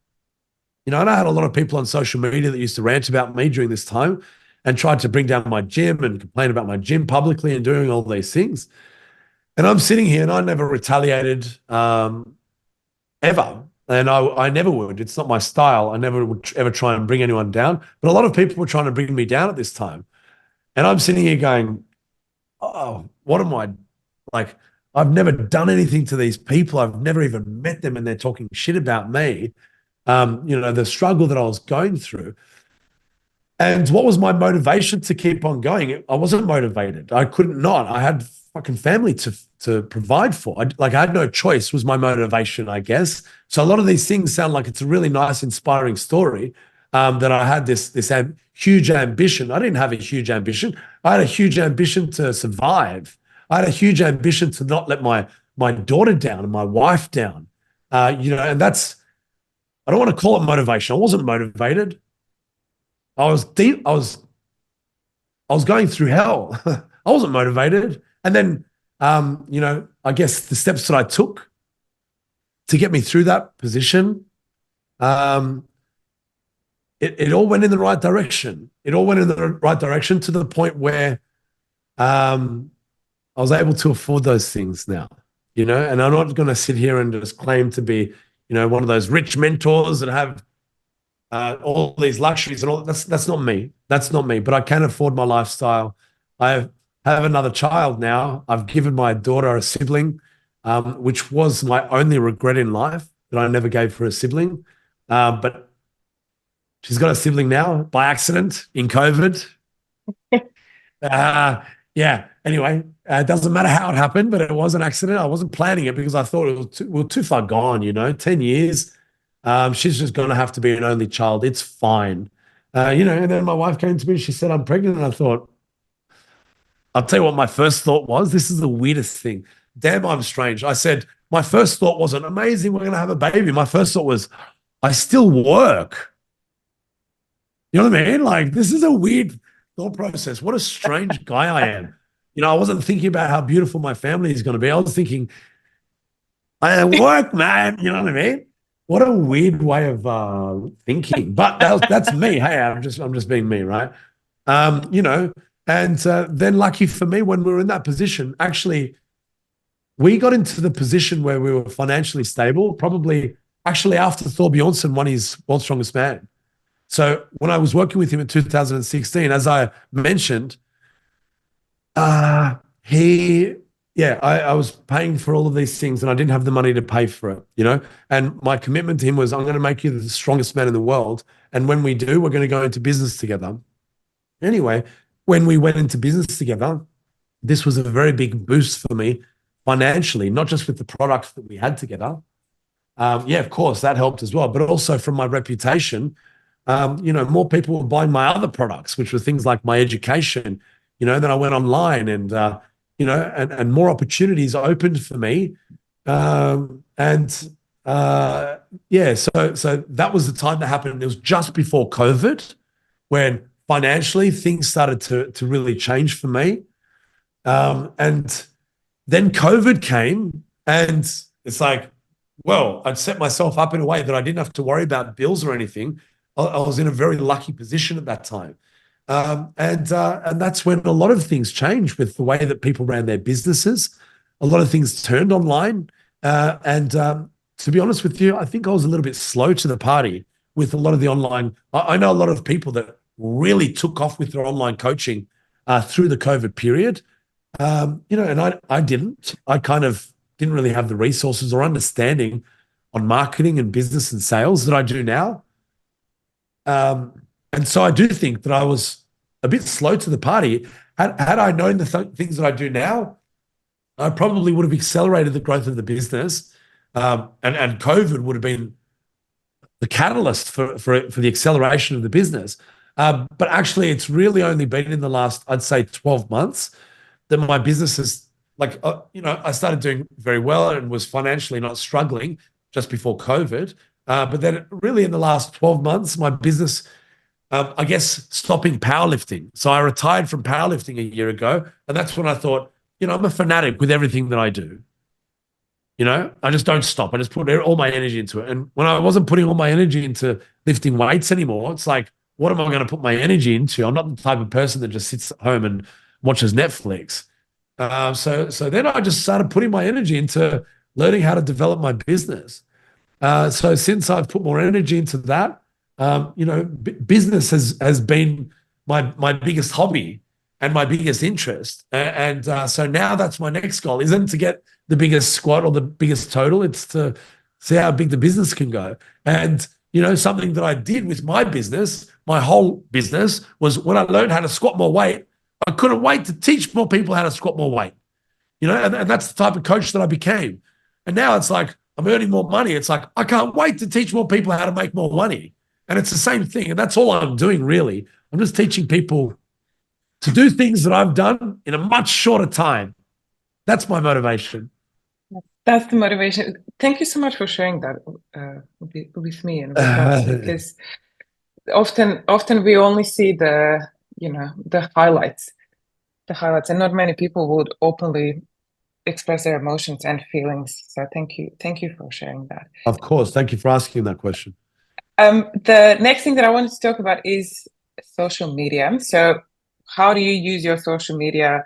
And I had a lot of people on social media that used to rant about me during this time and tried to bring down my gym and complain about my gym publicly and doing all these things. And I'm sitting here and I never retaliated ever. And I never would. It's not my style. I never would ever try and bring anyone down. But a lot of people were trying to bring me down at this time. And I'm sitting here going, oh, what am I like? I've never done anything to these people. I've never even met them and they're talking shit about me. The struggle that I was going through. And what was my motivation to keep on going? I wasn't motivated. I couldn't not. I had fucking family to provide for. I had no choice was my motivation, I guess. So a lot of these things sound like it's a really nice, inspiring story, that I had this huge ambition. I didn't have a huge ambition. I had a huge ambition to survive. I had a huge ambition to not let my daughter down and my wife down. And that's, I don't want to call it motivation. I wasn't motivated. I was deep. I was going through hell. I wasn't motivated. And then, I guess the steps that I took to get me through that position, it all went in the right direction. It all went in the right direction to the point where I was able to afford those things now, and I'm not going to sit here and just claim to be, one of those rich mentors that have all these luxuries and all. That's not me. That's not me. But I can afford my lifestyle. I have another child now. I've given my daughter a sibling, which was my only regret in life, that I never gave her a sibling. But she's got a sibling now by accident in COVID. Yeah. Anyway, it doesn't matter how it happened, but it was an accident. I wasn't planning it because I thought we were too far gone, 10 years. She's just going to have to be an only child. It's fine. And then my wife came to me and she said, I'm pregnant. And I thought, I'll tell you what my first thought was. This is the weirdest thing. Damn, I'm strange. I said, my first thought wasn't amazing. We're going to have a baby. My first thought was, I still work. You know what I mean? Like, this is a weird thought process. What a strange guy I am. I wasn't thinking about how beautiful my family is going to be. I was thinking, I work, man. You know what I mean? What a weird way of thinking. But that's me. Hey, I'm just being me, right? And then lucky for me, when we were in that position, actually, we got into the position where we were financially stable, probably actually after Thor Bjornsson won his World's Strongest Man. So when I was working with him in 2016, as I mentioned, I was paying for all of these things and I didn't have the money to pay for it, and my commitment to him was, I'm going to make you the strongest man in the world. And when we do, we're going to go into business together. Anyway, when we went into business together, this was a very big boost for me financially, not just with the products that we had together. Of course, that helped as well, but also from my reputation. More people were buying my other products, which were things like my education. Then I went online and and more opportunities opened for me. So that was the time that happened. It was just before COVID, when financially things started to really change for me. And then COVID came, and it's like, well, I'd set myself up in a way that I didn't have to worry about bills or anything. I was in a very lucky position at that time. And that's when a lot of things changed with the way that people ran their businesses. A lot of things turned online. To be honest with you, I think I was a little bit slow to the party with a lot of the online. I know a lot of people that really took off with their online coaching through the COVID period. And I didn't. I kind of didn't really have the resources or understanding on marketing and business and sales that I do now. And so I do think that I was a bit slow to the party. Had I known the things that I do now, I probably would have accelerated the growth of the business. And COVID would have been the catalyst for the acceleration of the business. But actually, it's really only been in the last, I'd say, 12 months that my business is I started doing very well and was financially not struggling just before COVID. But then really in the last 12 months, my business, I guess, stopping powerlifting. So I retired from powerlifting a year ago. And that's when I thought, I'm a fanatic with everything that I do. I just don't stop. I just put all my energy into it. And when I wasn't putting all my energy into lifting weights anymore, it's like, what am I going to put my energy into? I'm not the type of person that just sits at home and watches Netflix. So then I just started putting my energy into learning how to develop my business. So since I've put more energy into that, business has been my biggest hobby and my biggest interest. And so now that's my next goal. Isn't to get the biggest squat or the biggest total. It's to see how big the business can go. And something that I did with my business, my whole business, was when I learned how to squat more weight, I couldn't wait to teach more people how to squat more weight. And that's the type of coach that I became. And now it's like I'm earning more money. It's like I can't wait to teach more people how to make more money. And it's the same thing. And that's all I'm doing, really. I'm just teaching people to do things that I've done in a much shorter time. That's my motivation. That's the motivation. Thank you so much for sharing that with me and with us, because often we only see the highlights, and not many people would openly express their emotions and feelings. So thank you for sharing that. Of course. Thank you for asking that question. The next thing that I wanted to talk about is social media. So how do you use your social media?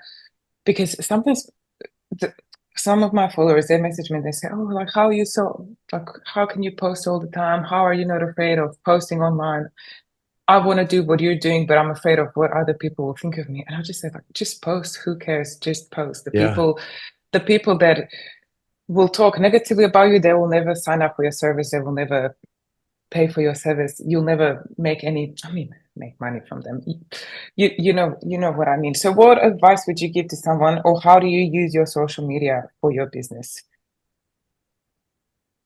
Because sometimes some of my followers, they message me and they say, "Oh, like how can you post all the time? How are you not afraid of posting online? I want to do what you're doing, but I'm afraid of what other people will think of me." And I just say, like, just post. Who cares? Just post. Yeah. The people that will talk negatively about you, they will never sign up for your service. They will never pay for your service. You'll never make make money from them. You know what I mean. So what advice would you give to someone, or how do you use your social media for your business?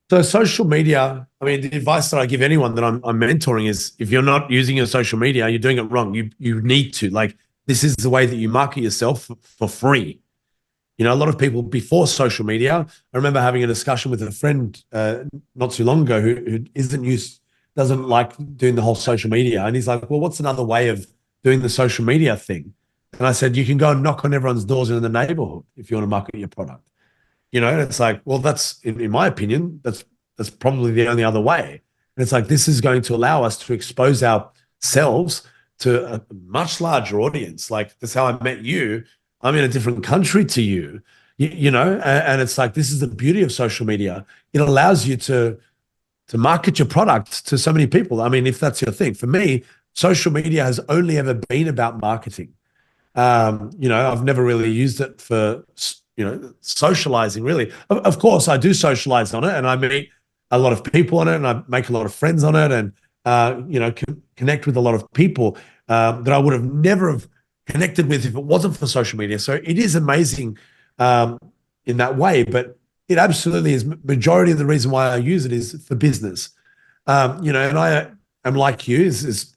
So social media, I mean, the advice that I give anyone that I'm mentoring is if you're not using your social media, you're doing it wrong. You need to. Like, this is the way that you market yourself for free. A lot of people before social media, I remember having a discussion with a friend not too long ago who doesn't like doing the whole social media. And he's like, well, what's another way of doing the social media thing? And I said, you can go and knock on everyone's doors in the neighborhood if you want to market your product. And it's like, well, that's, in my opinion, that's probably the only other way. And it's like, this is going to allow us to expose ourselves to a much larger audience. Like, that's how I met you. I'm in a different country to you, and it's like, this is the beauty of social media. It allows you to market your product to so many people. I mean, if that's your thing. For me, social media has only ever been about marketing. I've never really used it for, socializing, really. Of course, I do socialize on it, and I meet a lot of people on it, and I make a lot of friends on it, and, connect with a lot of people that I would have never have connected with if it wasn't for social media. So it is amazing in that way, but it absolutely is. Majority of the reason why I use it is for business. And I am like you,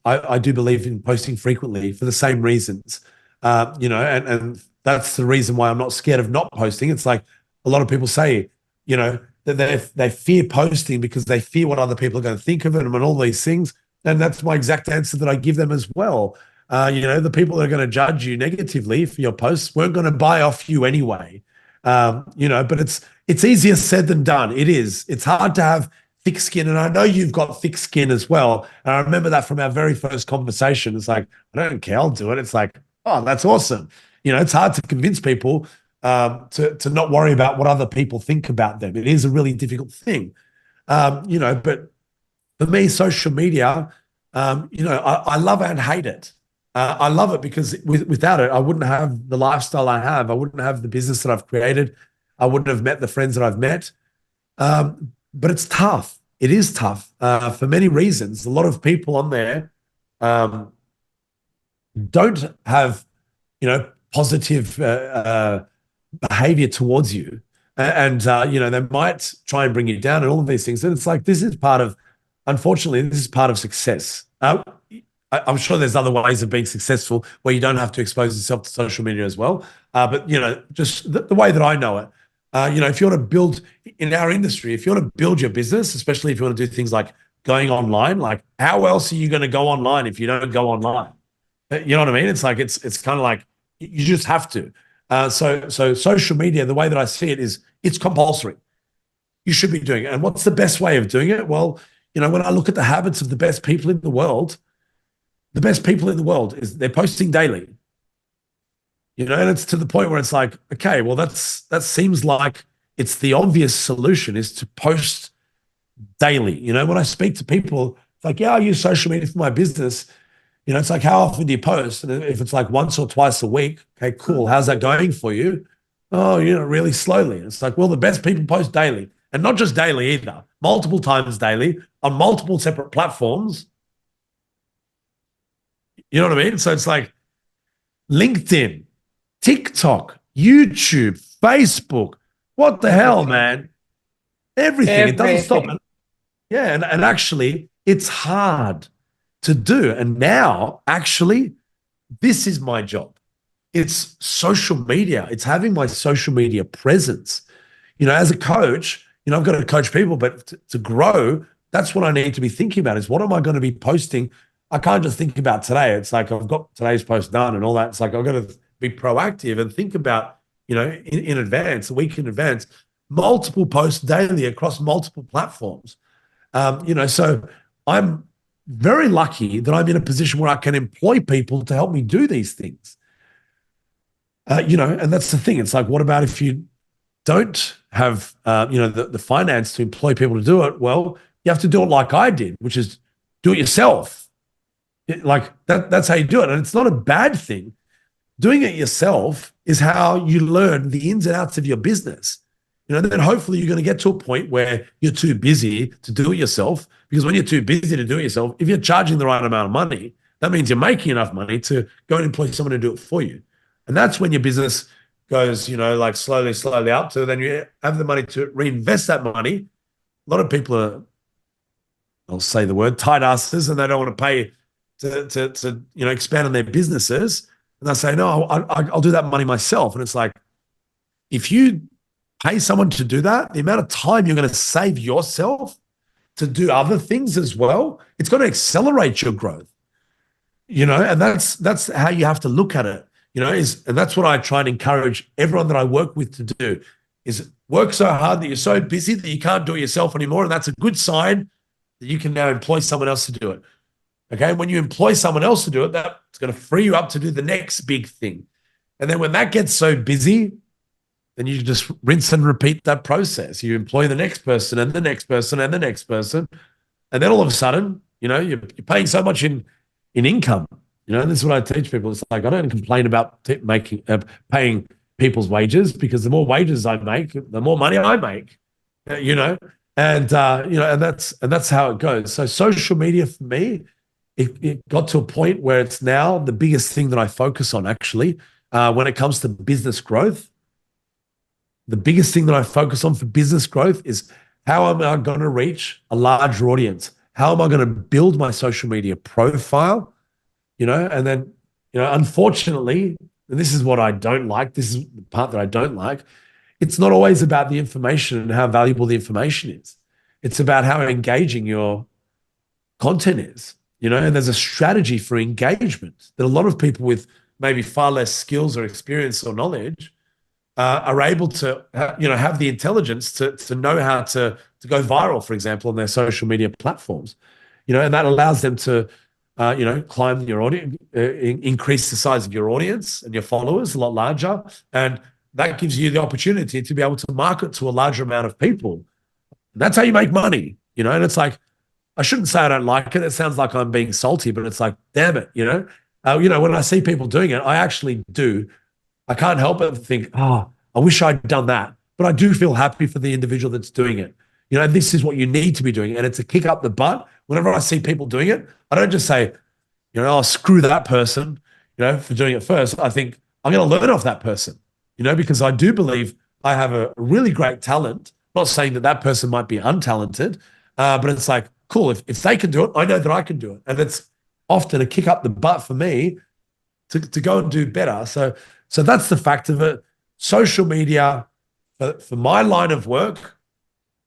I do believe in posting frequently for the same reasons. And that's the reason why I'm not scared of not posting. It's like a lot of people say, that they fear posting because they fear what other people are going to think of it and all these things. And that's my exact answer that I give them as well. The people that are going to judge you negatively for your posts weren't going to buy off you anyway. But it's easier said than done. It is. It's hard to have thick skin. And I know you've got thick skin as well. And I remember that from our very first conversation. It's like, I don't care, I'll do it. It's like, oh, that's awesome. It's hard to convince people to not worry about what other people think about them. It is a really difficult thing. But for me, social media, I love it and hate it. I love it because without it, I wouldn't have the lifestyle I have. I wouldn't have the business that I've created. I wouldn't have met the friends that I've met. But it's tough. It is tough for many reasons. A lot of people on there don't have, positive behavior towards you. And they might try and bring you down and all of these things. And it's like, unfortunately, this is part of success. I'm sure there's other ways of being successful where you don't have to expose yourself to social media as well. But, just the way that I know it, if you want to build in our industry, if you want to build your business, especially if you want to do things like going online, like how else are you going to go online if you don't go online? You know what I mean? It's like, it's kind of like you just have to. So social media, the way that I see it is it's compulsory. You should be doing it. And what's the best way of doing it? Well, when I look at the habits of the best people in the world is they're posting daily. And it's to the point where it's like, okay, well, that seems like it's the obvious solution is to post daily. When I speak to people, it's like, yeah, I use social media for my business. It's like, how often do you post? And if it's like once or twice a week, okay, cool. How's that going for you? Oh, really slowly. It's like, well, the best people post daily, and not just daily either, multiple times daily on multiple separate platforms. You know what I mean? So it's like LinkedIn, TikTok, YouTube, Facebook. What the hell, Everything. man? Everything. It doesn't stop. Everything. Yeah, and actually, it's hard to do. And now, actually, this is my job. It's social media. It's having my social media presence. As a coach, I've got to coach people, but to grow, that's what I need to be thinking about is what am I going to be posting? I can't just think about today. It's like I've got today's post done and all that. It's like I've got to be proactive and think about, in advance, a week in advance, multiple posts daily across multiple platforms. So I'm very lucky that I'm in a position where I can employ people to help me do these things. And that's the thing. It's like, what about if you don't have, the finance to employ people to do it? Well, you have to do it like I did, which is do it yourself. Like that's how you do it. And it's not a bad thing. Doing it yourself is how you learn the ins and outs of your business. Then hopefully you're going to get to a point where you're too busy to do it yourself. Because when you're too busy to do it yourself, if you're charging the right amount of money, that means you're making enough money to go and employ someone to do it for you. And that's when your business goes, like slowly up to then you have the money to reinvest that money. A lot of people are, I'll say the word, tight asses, and they don't want to pay to expand on their businesses. And they say, no, I'll do that money myself. And it's like, if you pay someone to do that, the amount of time you're going to save yourself to do other things as well, it's going to accelerate your growth. And that's how you have to look at it. And that's what I try and encourage everyone that I work with to do is work so hard that you're so busy that you can't do it yourself anymore. And that's a good sign that you can now employ someone else to do it. Okay. And when you employ someone else to do it, that's going to free you up to do the next big thing. And then when that gets so busy, then you just rinse and repeat that process. You employ the next person and the next person and the next person. And then all of a sudden, you're paying so much in income. And this is what I teach people. It's like I don't complain about paying people's wages because the more wages I make, the more money I make. And that's how it goes. So social media for me, it got to a point where it's now the biggest thing that I focus on. Actually, when it comes to business growth, the biggest thing that I focus on for business growth is how am I going to reach a larger audience? How am I going to build my social media profile? And then, unfortunately, and this is what I don't like, this is the part that I don't like, it's not always about the information and how valuable the information is. It's about how engaging your content is, and there's a strategy for engagement that a lot of people with maybe far less skills or experience or knowledge are able to, have the intelligence to know how to go viral, for example, on their social media platforms, and that allows them to, climb your audience, increase the size of your audience and your followers a lot larger. And that gives you the opportunity to be able to market to a larger amount of people. And that's how you make money, and it's like, I shouldn't say I don't like it. It sounds like I'm being salty, but it's like, damn it, when I see people doing it, I actually do. I can't help but think, oh, I wish I'd done that. But I do feel happy for the individual that's doing it. This is what you need to be doing. And it's a kick up the butt. Whenever I see people doing it, I don't just say, oh, screw that person, for doing it first. I think I'm going to learn off that person, because I do believe I have a really great talent. I'm not saying that person might be untalented, but it's like, cool, if they can do it, I know that I can do it. And it's often a kick up the butt for me to go and do better. So that's the fact of it. Social media for my line of work,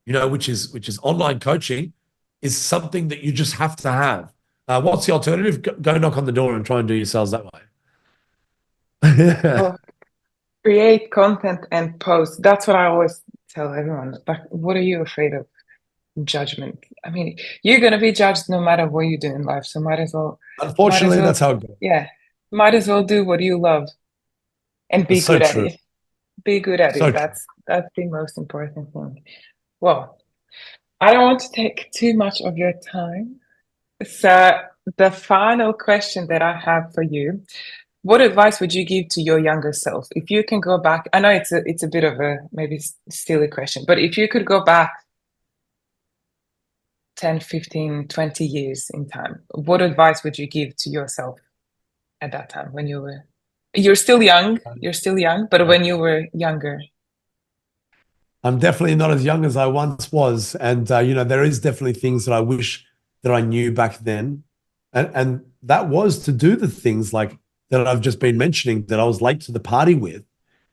which is online coaching, is something that you just have to have. What's the alternative? Go knock on the door and try and do your sales that way. Well, create content and post. That's what I always tell everyone. Like, what are you afraid of? Judgment. I mean, you're going to be judged no matter what you do in life. So might as well, Unfortunately, that's how it goes. yeah, might as well do what you love. and be It's so good at true. it. Be good at So it. true. That's the most important thing. Well, I don't want to take too much of your time. So the final question that I have for you, what advice would you give to your younger self? If you can go back, I know it's a bit of a maybe silly question, but if you could go back 10, 15, 20 years in time, what advice would you give to yourself at that time when you're still young, but when you were younger? I'm definitely not as young as I once was, and there is definitely things that I wish that I knew back then, and that was to do the things like that I've just been mentioning that I was late to the party with,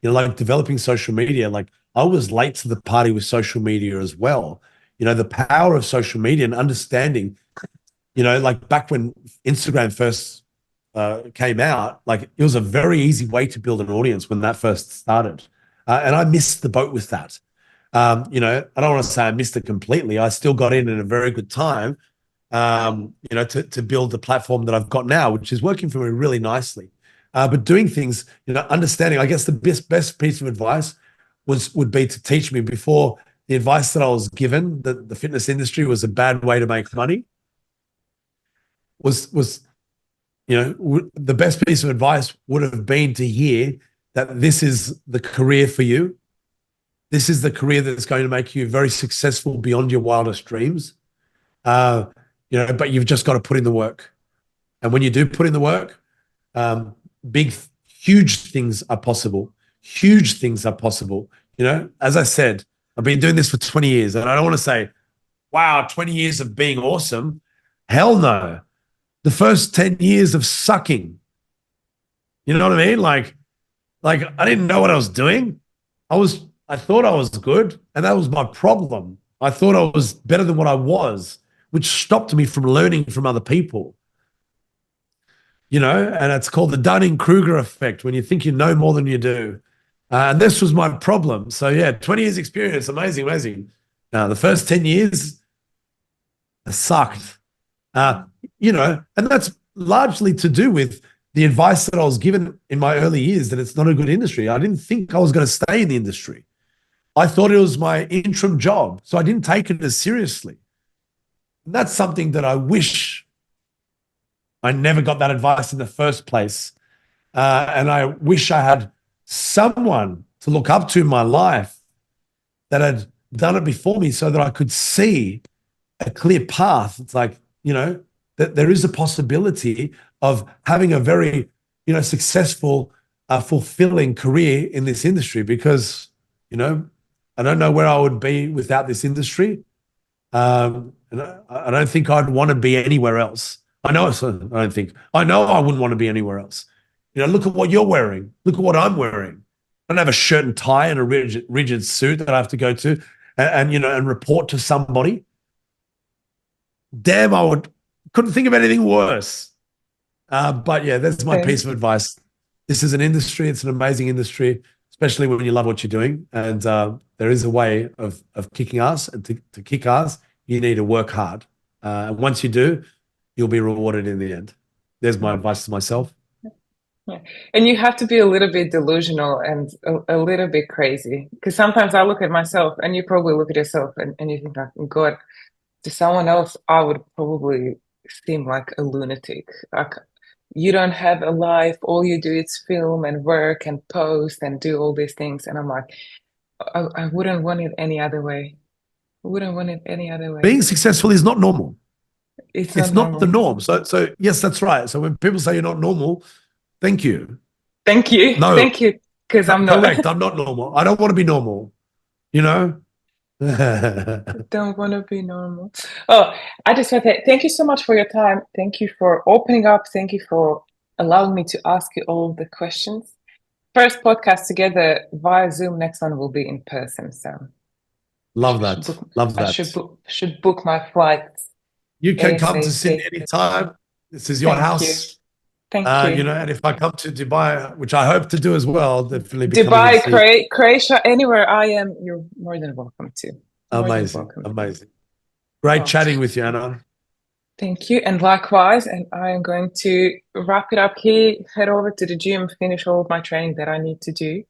like developing social media. Like I was late to the party with social media as well. The power of social media and understanding. Like back when Instagram first came out, like it was a very easy way to build an audience when that first started, and I missed the boat with that. I don't want to say I missed it completely. I still got in at a very good time, to build the platform that I've got now, which is working for me really nicely. But doing things, understanding, I guess the best piece of advice would be to teach me before the advice that I was given that the fitness industry was a bad way to make money was the best piece of advice would have been to hear that this is the career for you. This is the career that's going to make you very successful beyond your wildest dreams. But you've just got to put in the work. And when you do put in the work, huge things are possible. Huge things are possible. As I said, I've been doing this for 20 years, and I don't want to say, wow, 20 years of being awesome. Hell no. The first 10 years of sucking. You know what I mean? Like I didn't know what I was doing. I thought I was good, and that was my problem. I thought I was better than what I was, which stopped me from learning from other people. And it's called the Dunning-Kruger effect, when you think you know more than you do. And this was my problem. So yeah, 20 years experience, amazing, amazing. Now, the first 10 years, I sucked. And that's largely to do with the advice that I was given in my early years that it's not a good industry. I didn't think I was going to stay in the industry. I thought it was my interim job, so I didn't take it as seriously. And that's something that I wish I never got that advice in the first place. And I wish I had someone to look up to in my life that had done it before me so that I could see a clear path. It's like, that there is a possibility of having a very, successful, fulfilling career in this industry, because, I don't know where I would be without this industry. And I don't think I'd want to be anywhere else. I know I wouldn't want to be anywhere else. Look at what you're wearing. Look at what I'm wearing. I don't have a shirt and tie and a rigid suit that I have to go to and report to somebody. Damn, couldn't think of anything worse. But yeah, that's my piece of advice. This is an industry. It's an amazing industry, especially when you love what you're doing. And there is a way of kicking ass. And to kick ass, you need to work hard. And once you do, you'll be rewarded in the end. There's my advice to myself. Yeah. And you have to be a little bit delusional and a little bit crazy. Because sometimes I look at myself, and you probably look at yourself, and you think, like, God, to someone else, I would probably seem like a lunatic. Like, you don't have a life. All you do is film and work and post and do all these things. And I'm like, I wouldn't want it any other way. I wouldn't want it any other way. Being successful is not normal. It's It's not not the normal. norm. So yes, that's right. So when people say you're not normal, thank you. Thank you. No, Thank you. Because I'm not. correct. I'm not normal. I don't want to be normal. Don't want to be normal. Oh, I just want to say thank you so much for your time. Thank you for opening up. Thank you for allowing me to ask you all the questions. First podcast together via Zoom. Next one will be in person. So Love I should that. book. Love I that. should book my flights You can come to Sydney ASAP. anytime. This is your Thank you. house. Thank you. And if I come to Dubai, which I hope to do as well, I'll definitely be coming and Dubai, see you. Croatia, anywhere I am, you're more than welcome to. More than Amazing. welcome. Amazing. Great Oh, chatting with you, Anna. Thank you. And likewise, and I am going to wrap it up here, head over to the gym, finish all of my training that I need to do.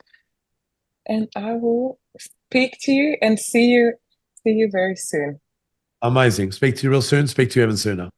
And I will speak to you and see you very soon. Amazing. Speak to you real soon. Speak to you even sooner.